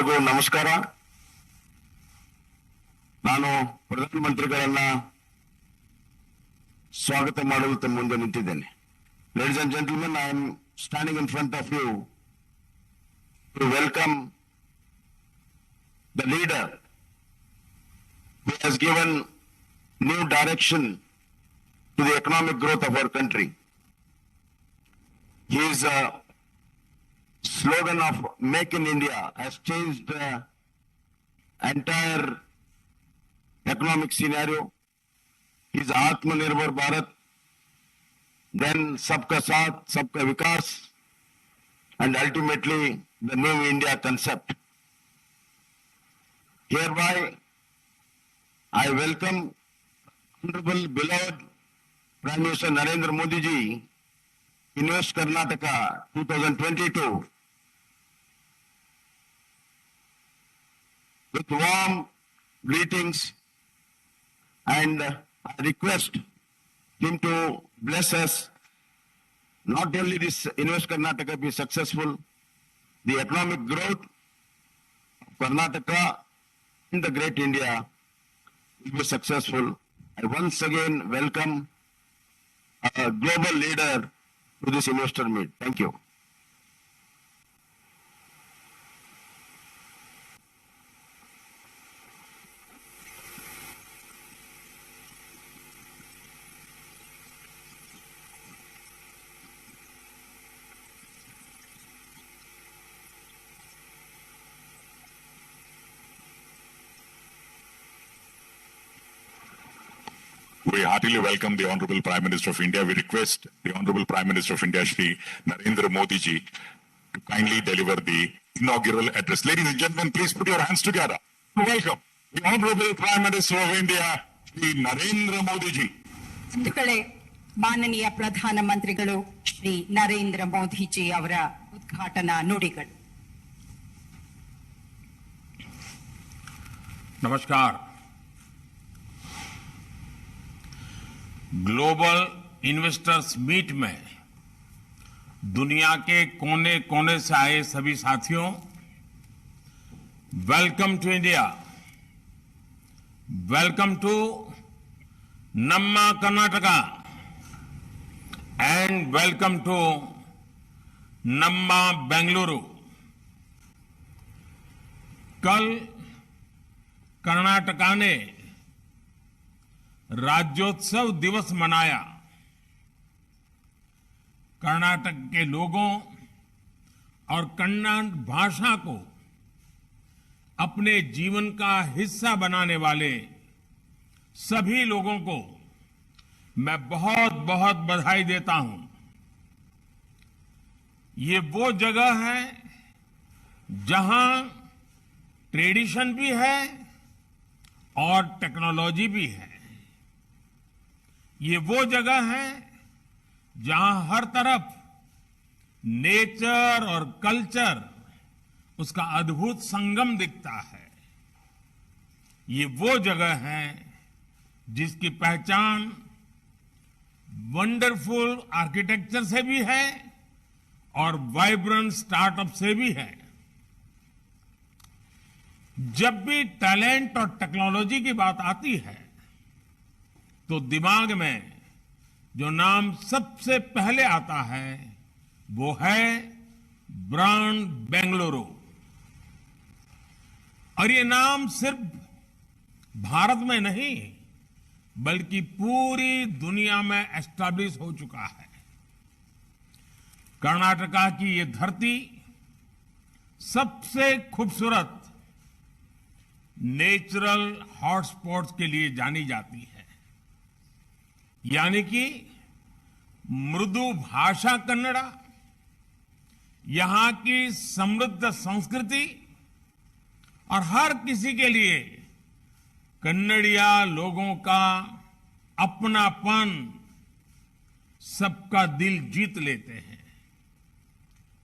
ಎಲ್ಲರಿಗೂ ನಮಸ್ಕಾರ. ನಾನು ಪ್ರಧಾನಮಂತ್ರಿಗಳನ್ನ ಸ್ವಾಗತ ಮಾಡಲು ತಮ್ಮ ಮುಂದೆ ನಿಂತಿದ್ದೇನೆ. Ladies and gentlemen, I am standing in front of you to welcome the leader who has given new direction to the economic growth of our country. His slogan of Make in India has changed the entire economic scenario. His Atmanirbhar Bharat, then Sabka Saath, Sabka Vikas, and ultimately the New India concept. Hereby, I welcome Honorable beloved Prime Minister Narendra Modi ji, Invest Karnataka 2022, with warm greetings, and I request him to bless us. Not only this Invest Karnataka be successful, the economic growth of Karnataka in the great India will be successful. I once again welcome a global leader to this investor meet. Thank you. We heartily welcome the Honorable Prime Minister of India. We request the Honorable Prime Minister of India, Shri Narendra Modi ji, to kindly deliver the inaugural address. Ladies and gentlemen, please put your hands together to welcome the Honorable Prime Minister of India, Shri Narendra Modi ji. ಬಂಧುಗಳೇ, ಮಾನನೀಯ ಪ್ರಧಾನಮಂತ್ರಿಗಳು ಶ್ರೀ ನರೇಂದ್ರ ಮೋದಿಜಿ ಅವರ ಉದ್ಘಾಟನಾ ನುಡಿಗಳು. नमस्कार. Global investors meet में दुनिया के कोने कोने से आए सभी साथियों, welcome to India, welcome to नम्मा कर्नाटका एंड वेलकम टू नम्मा बेंगलुरु. कल कर्नाटका ने राज्योत्सव दिवस मनाया. कर्नाटक के लोगों और कन्नड़ भाषा को अपने जीवन का हिस्सा बनाने वाले सभी लोगों को मैं बहुत बहुत बधाई देता हूं. ये वो जगह है जहां ट्रेडिशन भी है और टेक्नोलॉजी भी है. ये वो जगह है जहां हर तरफ नेचर और कल्चर, उसका अद्भुत संगम दिखता है. ये वो जगह है जिसकी पहचान वंडरफुल आर्किटेक्चर से भी है और वाइब्रेंट स्टार्टअप से भी है. जब भी टैलेंट और टेक्नोलॉजी की बात आती है तो दिमाग में जो नाम सबसे पहले आता है वो है ब्रांड बेंगलुरु. और ये नाम सिर्फ भारत में नहीं बल्कि पूरी दुनिया में एस्टैब्लिश हो चुका है. कर्नाटका की ये धरती सबसे खूबसूरत नेचुरल हॉटस्पॉट्स के लिए जानी जाती है. यानी कि मृदु भाषा कन्नड़ा, यहां की समृद्ध संस्कृति और हर किसी के लिए कन्नड़िया लोगों का अपनापन सबका दिल जीत लेते हैं.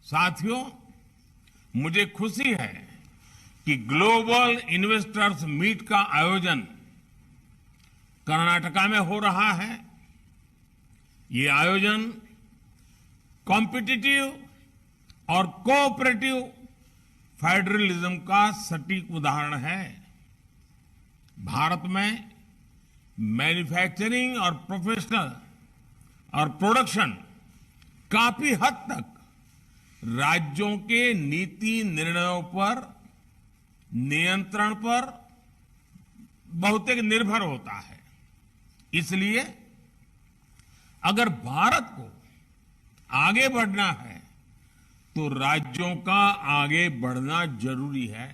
साथियों, मुझे खुशी है कि ग्लोबल इन्वेस्टर्स मीट का आयोजन कर्नाटका में हो रहा है. ये आयोजन कॉम्पिटिटिव और कोऑपरेटिव फेडरलिज्म का सटीक उदाहरण है। भारत में मैन्युफैक्चरिंग और प्रोफेशनल और प्रोडक्शन काफी हद तक राज्यों के नीति निर्णयों पर, नियंत्रण पर बहुत निर्भर होता है। इसलिए अगर भारत को आगे बढ़ना है तो राज्यों का आगे बढ़ना जरूरी है।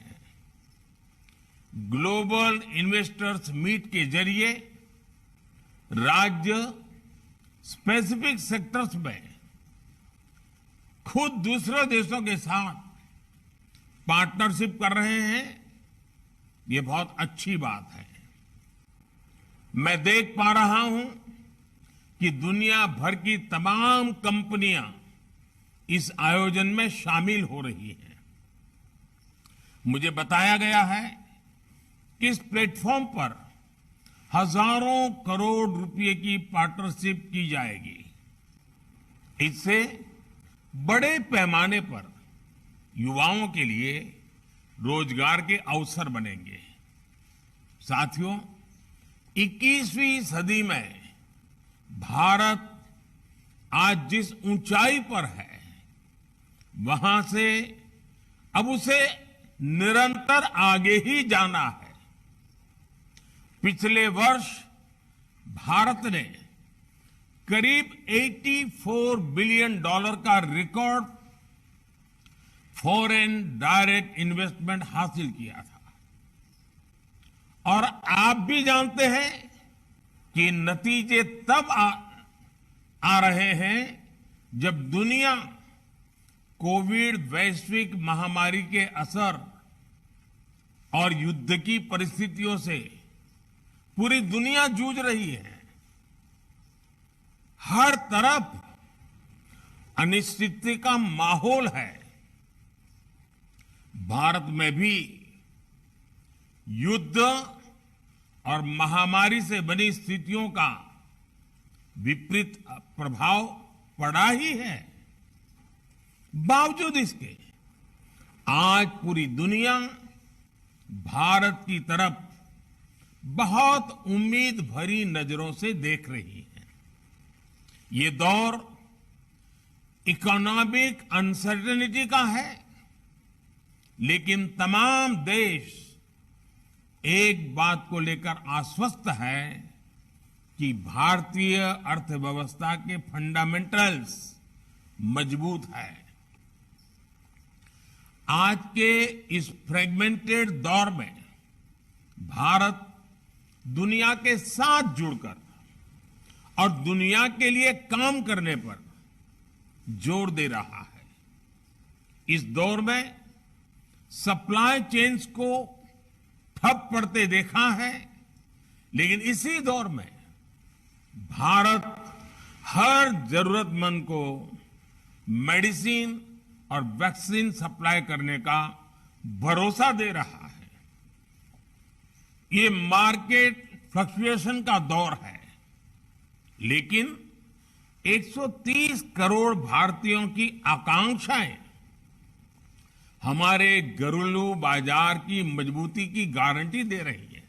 ग्लोबल इन्वेस्टर्स मीट के जरिए राज्य स्पेसिफिक सेक्टर्स में खुद दूसरे देशों के साथ पार्टनरशिप कर रहे हैं। ये बहुत अच्छी बात है। मैं देख पा रहा हूं कि दुनिया भर की तमाम कंपनियां इस आयोजन में शामिल हो रही हैं। मुझे बताया गया है कि इस प्लेटफॉर्म पर हजारों करोड़ रुपए की पार्टनरशिप की जाएगी। इससे बड़े पैमाने पर युवाओं के लिए रोजगार के अवसर बनेंगे। साथियों, 21वीं सदी में भारत आज जिस ऊंचाई पर है, वहां से अब उसे निरंतर आगे ही जाना है। पिछले वर्ष भारत ने करीब $84 बिलियन का रिकॉर्ड फॉरेन डायरेक्ट इन्वेस्टमेंट हासिल किया था। और आप भी जानते हैं कि नतीजे तब आ रहे हैं जब दुनिया कोविड वैश्विक महामारी के असर और युद्ध की परिस्थितियों से पूरी दुनिया जूझ रही है। हर तरफ अनिश्चितता का माहौल है। भारत में भी युद्ध और महामारी से बनी स्थितियों का विपरीत प्रभाव पड़ा ही है। बावजूद इसके आज पूरी दुनिया भारत की तरफ बहुत उम्मीद भरी नजरों से देख रही है। ये दौर इकोनॉमिक अनसर्टेनिटी का है, लेकिन तमाम देश एक बात को लेकर आश्वस्त है कि भारतीय अर्थव्यवस्था के फंडामेंटल्स मजबूत है। आज के इस फ्रेगमेंटेड दौर में भारत दुनिया के साथ जुड़कर और दुनिया के लिए काम करने पर जोर दे रहा है। इस दौर में सप्लाई चेन्स को ठप पड़ते देखा है, लेकिन इसी दौर में भारत हर जरूरतमंद को मेडिसिन और वैक्सीन सप्लाई करने का भरोसा दे रहा है। ये मार्केट फ्लक्चुएशन का दौर है, लेकिन 130 करोड़ भारतीयों की आकांक्षाएं हमारे घरेलू बाजार की मजबूती की गारंटी दे रही है।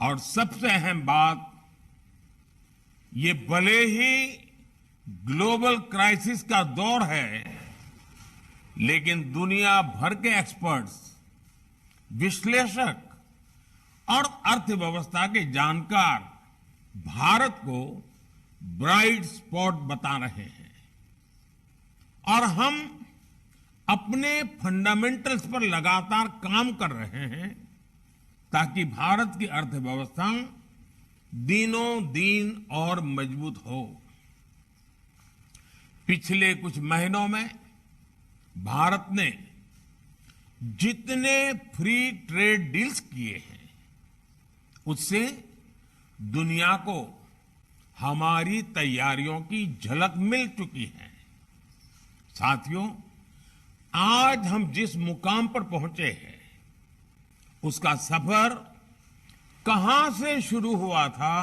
और सबसे अहम बात, ये भले ही ग्लोबल क्राइसिस का दौर है, लेकिन दुनिया भर के एक्सपर्ट्स, विश्लेषक और अर्थव्यवस्था के जानकार भारत को ब्राइट स्पॉट बता रहे हैं। और हम अपने फंडामेंटल्स पर लगातार काम कर रहे हैं ताकि भारत की अर्थव्यवस्था दिनों दिन और मजबूत हो। पिछले कुछ महीनों में भारत ने जितने फ्री ट्रेड डील्स किए हैं, उससे दुनिया को हमारी तैयारियों की झलक मिल चुकी है। साथियों, आज हम जिस मुकाम पर पहुंचे हैं, उसका सफर कहां से शुरू हुआ था,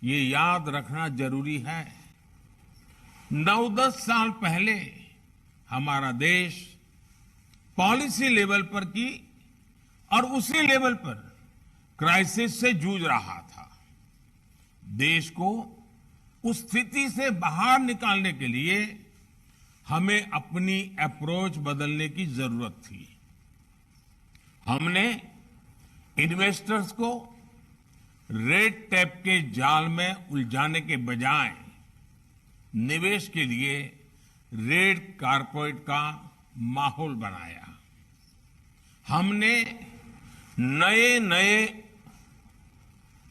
ये याद रखना जरूरी है। 9-10 साल पहले हमारा देश पॉलिसी लेवल पर की और उसी लेवल पर क्राइसिस से जूझ रहा था। देश को उस स्थिति से बाहर निकालने के लिए हमें अपनी अप्रोच बदलने की जरूरत थी। हमने इन्वेस्टर्स को रेड टेप के जाल में उलझाने के बजाय निवेश के लिए रेड कारपेट का माहौल बनाया। हमने नए नए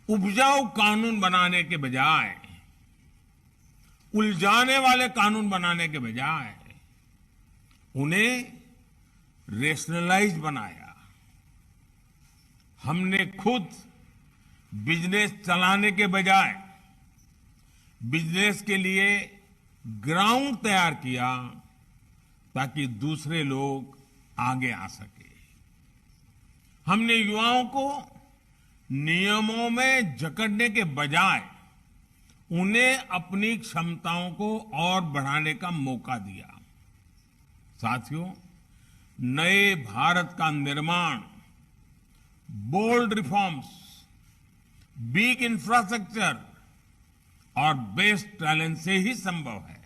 उपजाऊ कानून बनाने के बजाय, उलझाने वाले कानून बनाने के बजाय उन्हें रेशनलाइज बनाया। हमने खुद बिजनेस चलाने के बजाय बिजनेस के लिए ग्राउंड तैयार किया ताकि दूसरे लोग आगे आ सके। हमने युवाओं को नियमों में जकड़ने के बजाय उन्हें अपनी क्षमताओं को और बढ़ाने का मौका दिया। साथियों, नए भारत का निर्माण बोल्ड रिफॉर्म्स, बिग इंफ्रास्ट्रक्चर और बेस्ट टैलेंट से ही संभव है।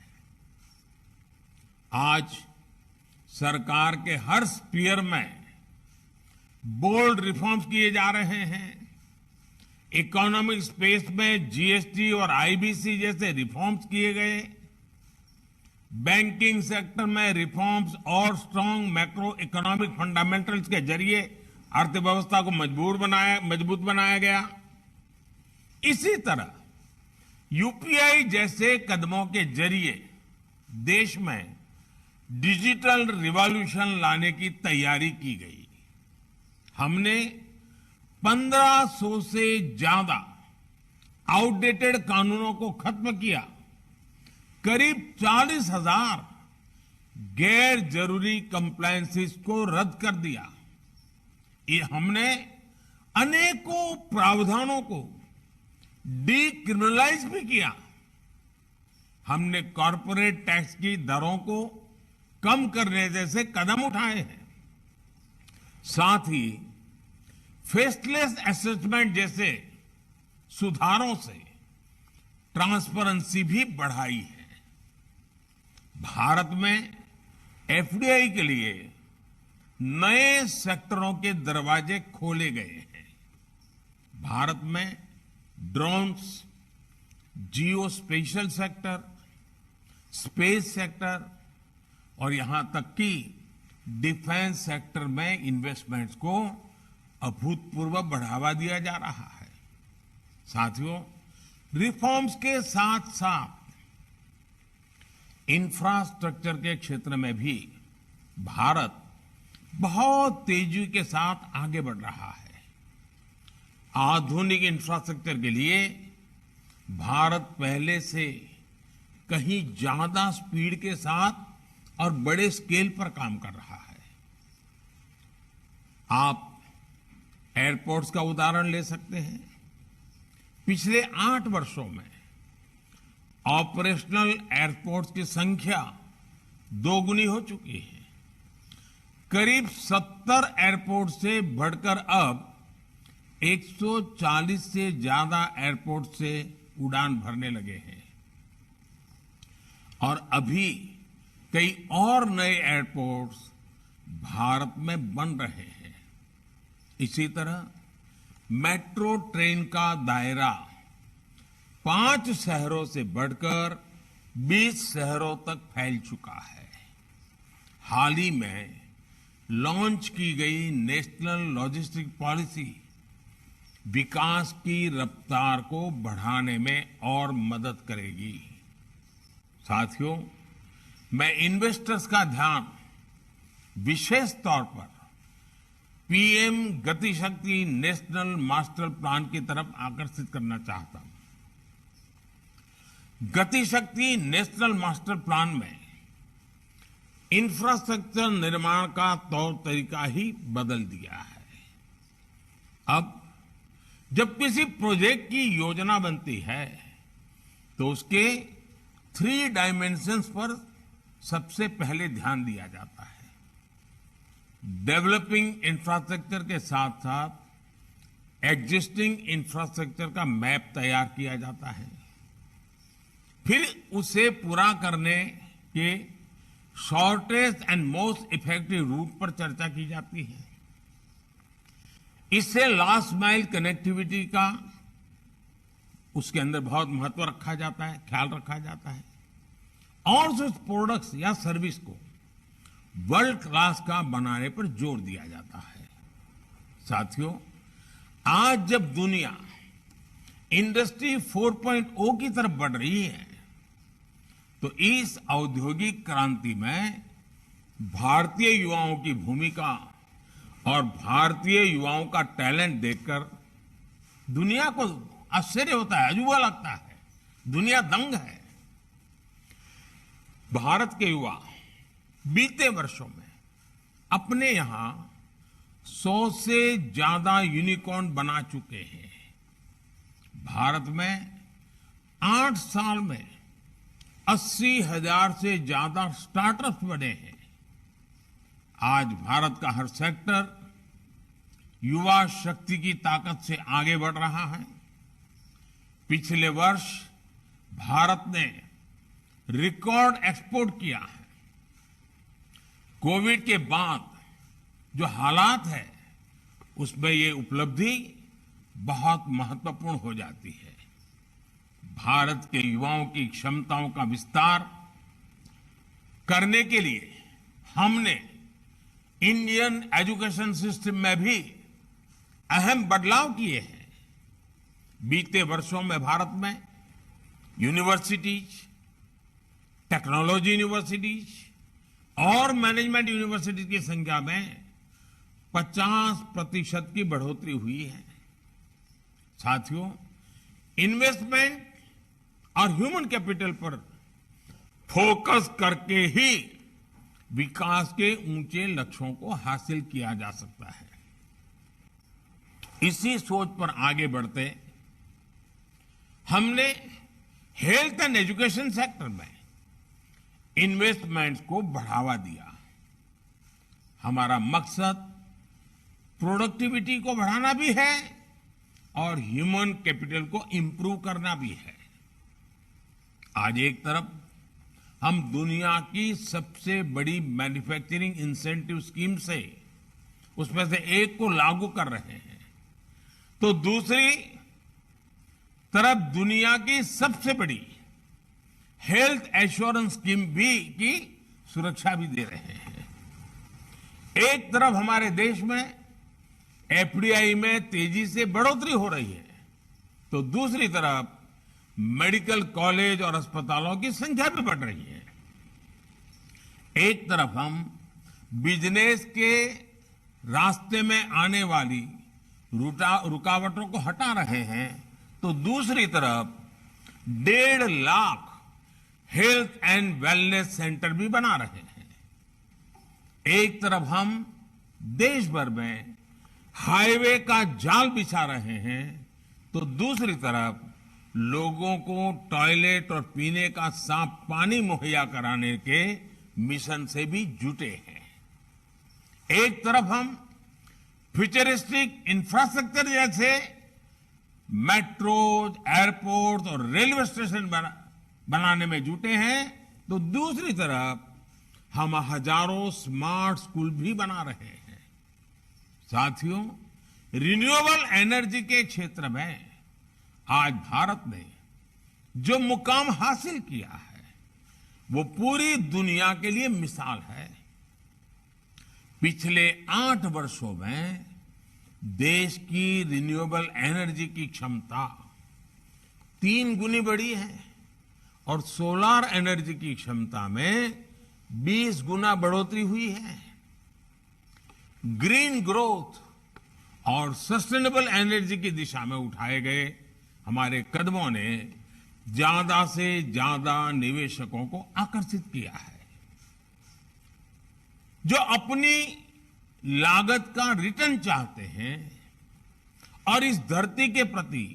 आज सरकार के हर स्फीयर में बोल्ड रिफॉर्म्स किए जा रहे हैं। इकोनॉमिक स्पेस में जीएसटी और आईबीसी जैसे रिफॉर्म्स किए गए। बैंकिंग सेक्टर में रिफॉर्म्स और स्ट्रांग मैक्रो इकोनॉमिक फंडामेंटल्स के जरिए अर्थव्यवस्था को मजबूत बनाया गया। इसी तरह यूपीआई जैसे कदमों के जरिए देश में डिजिटल रिवॉल्यूशन लाने की तैयारी की गई। हमने 1500 से ज्यादा आउटडेटेड कानूनों को खत्म किया। करीब 40,000 गैर जरूरी कंप्लायंसेस को रद्द कर दिया। ये हमने अनेकों प्रावधानों को डीक्रिमिनलाइज भी किया। हमने कॉरपोरेट टैक्स की दरों को कम करने जैसे कदम उठाए हैं। साथ ही फेसलेस असेसमेंट जैसे सुधारों से ट्रांसपेरेंसी भी बढ़ाई है। भारत में एफडीआई के लिए नए सेक्टरों के दरवाजे खोले गए हैं। भारत में ड्रोन्स, जियो स्पेशल सेक्टर, स्पेस सेक्टर और यहां तक कि डिफेंस सेक्टर में इन्वेस्टमेंट्स को अभूतपूर्व बढ़ावा दिया जा रहा है। साथियों, रिफॉर्म्स के साथ साथ इंफ्रास्ट्रक्चर के क्षेत्र में भी भारत बहुत तेजी के साथ आगे बढ़ रहा है। आधुनिक इंफ्रास्ट्रक्चर के लिए भारत पहले से कहीं ज्यादा स्पीड के साथ और बड़े स्केल पर काम कर रहा है। आप एयरपोर्ट्स का उदाहरण ले सकते हैं। पिछले 8 वर्षों में ऑपरेशनल एयरपोर्ट्स की संख्या दोगुनी हो चुकी है। करीब 70 एयरपोर्ट से बढ़कर अब 140 से ज्यादा एयरपोर्ट से उड़ान भरने लगे हैं और अभी कई और नए एयरपोर्ट्स भारत में बन रहे हैं। इसी तरह मेट्रो ट्रेन का दायरा 5 शहरों से बढ़कर 20 शहरों तक फैल चुका है। हाल ही में लॉन्च की गई नेशनल लॉजिस्टिक पॉलिसी विकास की रफ्तार को बढ़ाने में और मदद करेगी। साथियों, मैं इन्वेस्टर्स का ध्यान विशेष तौर पर पीएम गति शक्ति नेशनल मास्टर प्लान की तरफ आकर्षित करना चाहता हूं। गति शक्ति नेशनल मास्टर प्लान में इंफ्रास्ट्रक्चर निर्माण का तौर तरीका ही बदल दिया है। अब जब किसी प्रोजेक्ट की योजना बनती है तो उसके 3 डायमेंशंस पर सबसे पहले ध्यान दिया जाता है। डेवलपिंग इंफ्रास्ट्रक्चर के साथ साथ एग्जिस्टिंग इंफ्रास्ट्रक्चर का मैप तैयार किया जाता है, फिर उसे पूरा करने के shortest and most effective route पर चर्चा की जाती है। इससे लास्ट माइल कनेक्टिविटी का उसके अंदर बहुत महत्व रखा जाता है, ख्याल रखा जाता है, और उस प्रोडक्ट्स या सर्विस को वर्ल्ड क्लास का बनाने पर जोर दिया जाता है। साथियों, आज जब दुनिया इंडस्ट्री 4.0 की तरफ बढ़ रही है, तो इस औद्योगिक क्रांति में भारतीय युवाओं की भूमिका और भारतीय युवाओं का टैलेंट देखकर दुनिया को आश्चर्य होता है, अजूबा लगता है, दुनिया दंग है। भारत के युवा बीते वर्षों में अपने यहां 100 से ज्यादा यूनिकॉर्न बना चुके हैं। भारत में 8 साल में 80,000 से ज्यादा स्टार्टअप्स बने हैं। आज भारत का हर सेक्टर युवा शक्ति की ताकत से आगे बढ़ रहा है। पिछले वर्ष भारत ने रिकॉर्ड एक्सपोर्ट किया है। कोविड के बाद जो हालात है, उसमें ये उपलब्धि बहुत महत्वपूर्ण हो जाती है। भारत के युवाओं की क्षमताओं का विस्तार करने के लिए हमने इंडियन एजुकेशन सिस्टम में भी अहम बदलाव किए हैं। बीते वर्षों में भारत में यूनिवर्सिटीज, टेक्नोलॉजी यूनिवर्सिटीज और मैनेजमेंट यूनिवर्सिटीज की संख्या में 50% की बढ़ोतरी हुई है। साथियों, इन्वेस्टमेंट और ह्यूमन कैपिटल पर फोकस करके ही विकास के ऊंचे लक्ष्यों को हासिल किया जा सकता है। इसी सोच पर आगे बढ़ते हमने हेल्थ एंड एजुकेशन सेक्टर में इन्वेस्टमेंट्स को बढ़ावा दिया। हमारा मकसद प्रोडक्टिविटी को बढ़ाना भी है और ह्यूमन कैपिटल को इंप्रूव करना भी है। आज एक तरफ हम दुनिया की सबसे बड़ी मैन्युफैक्चरिंग इंसेंटिव स्कीम से उसमें से एक को लागू कर रहे हैं, तो दूसरी तरफ दुनिया की सबसे बड़ी हेल्थ एश्योरेंस स्कीम भी की सुरक्षा भी दे रहे हैं। एक तरफ हमारे देश में एफडीआई में तेजी से बढ़ोतरी हो रही है, तो दूसरी तरफ मेडिकल कॉलेज और अस्पतालों की संख्या भी बढ़ रही है। एक तरफ हम बिजनेस के रास्ते में आने वाली रुकावटों को हटा रहे हैं, तो दूसरी तरफ 1.5 lakh health and wellness centre भी बना रहे हैं। एक तरफ हम देश भर में हाईवे का जाल बिछा रहे हैं, तो दूसरी तरफ लोगों को टॉयलेट और पीने का साफ पानी मुहैया कराने के मिशन से भी जुटे हैं। एक तरफ हम फ्यूचरिस्टिक इंफ्रास्ट्रक्चर जैसे मेट्रो, एयरपोर्ट और रेलवे स्टेशन बनाने में जुटे हैं, तो दूसरी तरफ हम हजारों स्मार्ट स्कूल भी बना रहे हैं। साथियों, रिन्यूएबल एनर्जी के क्षेत्र में आज भारत ने जो मुकाम हासिल किया है, वो पूरी दुनिया के लिए मिसाल है। पिछले 8 वर्षों में देश की रिन्यूएबल एनर्जी की क्षमता 3 गुनी बढ़ी है और सोलर एनर्जी की क्षमता में 20 गुना बढ़ोतरी हुई है। ग्रीन ग्रोथ और सस्टेनेबल एनर्जी की दिशा में उठाए गए हमारे कदमों ने ज्यादा से ज्यादा निवेशकों को आकर्षित किया है, जो अपनी लागत का रिटर्न चाहते हैं और इस धरती के प्रति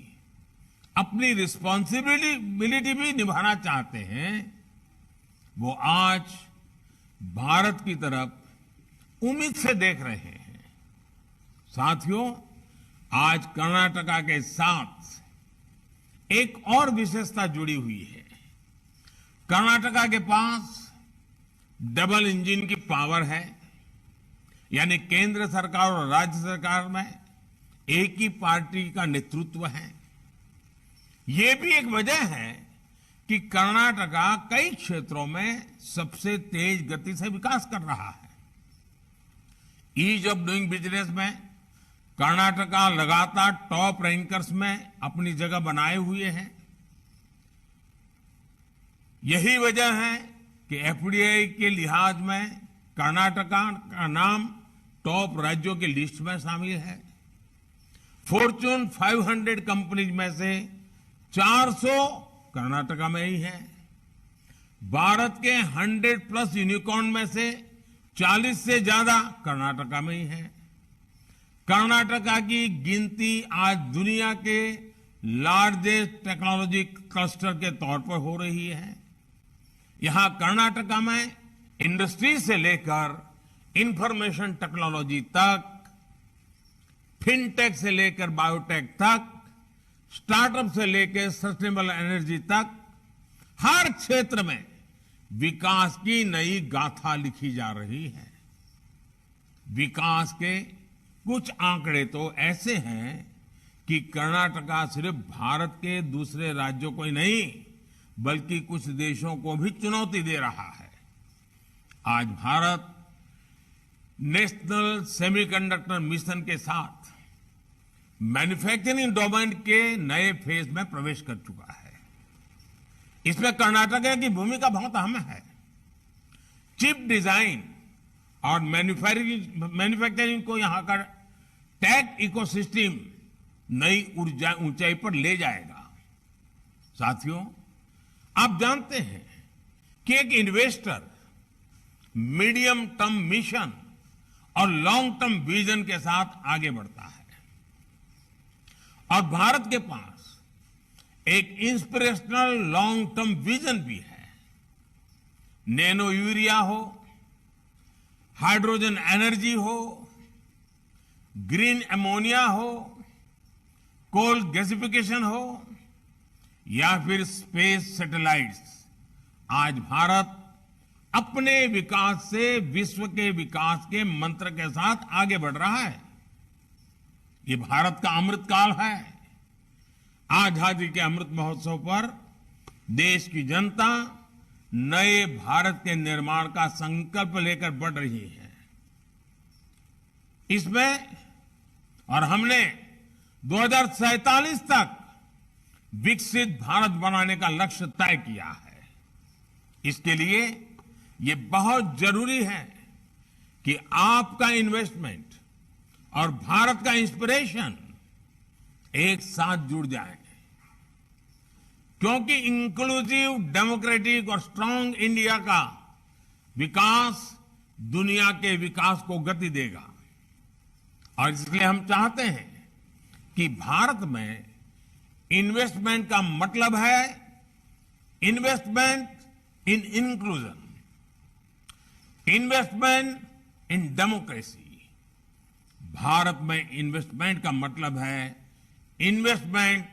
अपनी रिस्पॉन्सिबिलिटी भी निभाना चाहते हैं। वो आज भारत की तरफ उम्मीद से देख रहे हैं। साथियों, आज कर्नाटका के साथ एक और विशेषता जुड़ी हुई है। कर्नाटका के पास डबल इंजन की पावर है, यानी केंद्र सरकार और राज्य सरकार में एक ही पार्टी का नेतृत्व है। ये भी एक वजह है कि कर्नाटका कई क्षेत्रों में सबसे तेज गति से विकास कर रहा है। ईज ऑफ डूइंग बिजनेस में कर्नाटका लगातार टॉप रैंकर्स में अपनी जगह बनाए हुए है। यही वजह है कि एफडीआई के लिहाज में कर्नाटका का नाम टॉप राज्यों की लिस्ट में शामिल है। फॉर्च्यून 500 कंपनीज में से 400 कर्नाटका में ही है। भारत के 100+ यूनिकॉर्न में से 40 से ज्यादा कर्नाटका में ही है। कर्नाटका की गिनती आज दुनिया के लार्जेस्ट टेक्नोलॉजी क्लस्टर के तौर पर हो रही है। यहां कर्नाटका में इंडस्ट्री से लेकर इंफॉर्मेशन टेक्नोलॉजी तक, फिनटेक से लेकर बायोटेक तक, स्टार्टअप से लेकर सस्टेनेबल एनर्जी तक, हर क्षेत्र में विकास की नई गाथा लिखी जा रही है। विकास के कुछ आंकड़े तो ऐसे हैं कि कर्नाटका सिर्फ भारत के दूसरे राज्यों को ही नहीं, बल्कि कुछ देशों को भी चुनौती दे रहा है। आज भारत नेशनल सेमीकंडक्टर मिशन के साथ मैन्युफैक्चरिंग डोमेन के नए फेज में प्रवेश कर चुका है। इसमें कर्नाटक की भूमिका बहुत अहम है। चिप डिजाइन और मैन्युफैक्चरिंग को यहां का टेक इकोसिस्टम नई ऊंचाई पर ले जाएगा। साथियों, आप जानते हैं कि एक इन्वेस्टर मीडियम टर्म मिशन और लॉन्ग टर्म विजन के साथ आगे बढ़ता है, और भारत के पास एक इंस्पिरेशनल लॉन्ग टर्म विजन भी है। नैनो यूरिया हो, हाइड्रोजन एनर्जी हो, ग्रीन अमोनिया हो, कोल गैसिफिकेशन हो या फिर स्पेस सैटेलाइट्स, आज भारत अपने विकास से विश्व के विकास के मंत्र के साथ आगे बढ़ रहा है। ये भारत का अमृत काल है। आजादी के अमृत महोत्सव पर देश की जनता नए भारत के निर्माण का संकल्प लेकर बढ़ रही है। इसमें और हमने 2047 तक विकसित भारत बनाने का लक्ष्य तय किया है। इसके लिए ये बहुत जरूरी है कि आपका इन्वेस्टमेंट और भारत का इंस्पिरेशन एक साथ जुड़ जाए, क्योंकि इंक्लूसिव, डेमोक्रेटिक और स्ट्रांग इंडिया का विकास दुनिया के विकास को गति देगा। और इसलिए हम चाहते हैं कि भारत में इन्वेस्टमेंट का मतलब है investment in inclusion, investment in democracy. Bharat में इन्वेस्टमेंट का मतलब है investment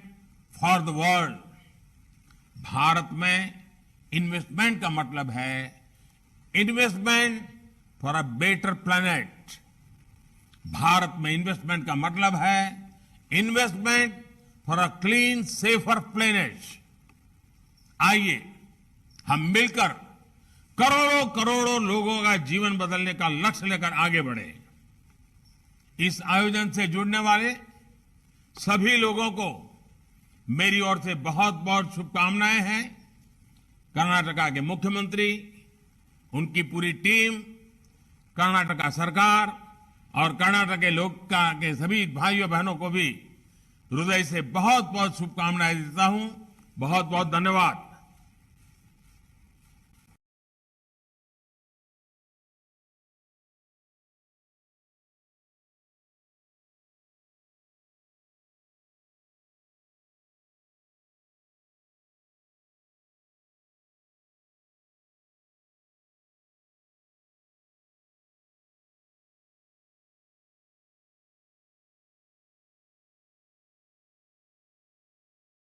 for the world. Bharat में इन्वेस्टमेंट का मतलब है investment for a better planet. Bharat में इन्वेस्टमेंट का मतलब है investment for a clean safer planet. आइए हम मिलकर करोड़ों करोड़ों लोगों का जीवन बदलने का लक्ष्य लेकर आगे बढ़े। इस आयोजन से जुड़ने वाले सभी लोगों को मेरी ओर से बहुत बहुत शुभकामनाएं हैं। कर्नाटका के मुख्यमंत्री, उनकी पूरी टीम, कर्नाटका सरकार और कर्नाटक के लोग के सभी भाइयों बहनों को भी हृदय से बहुत बहुत शुभकामनाएं देता हूं। बहुत बहुत धन्यवाद।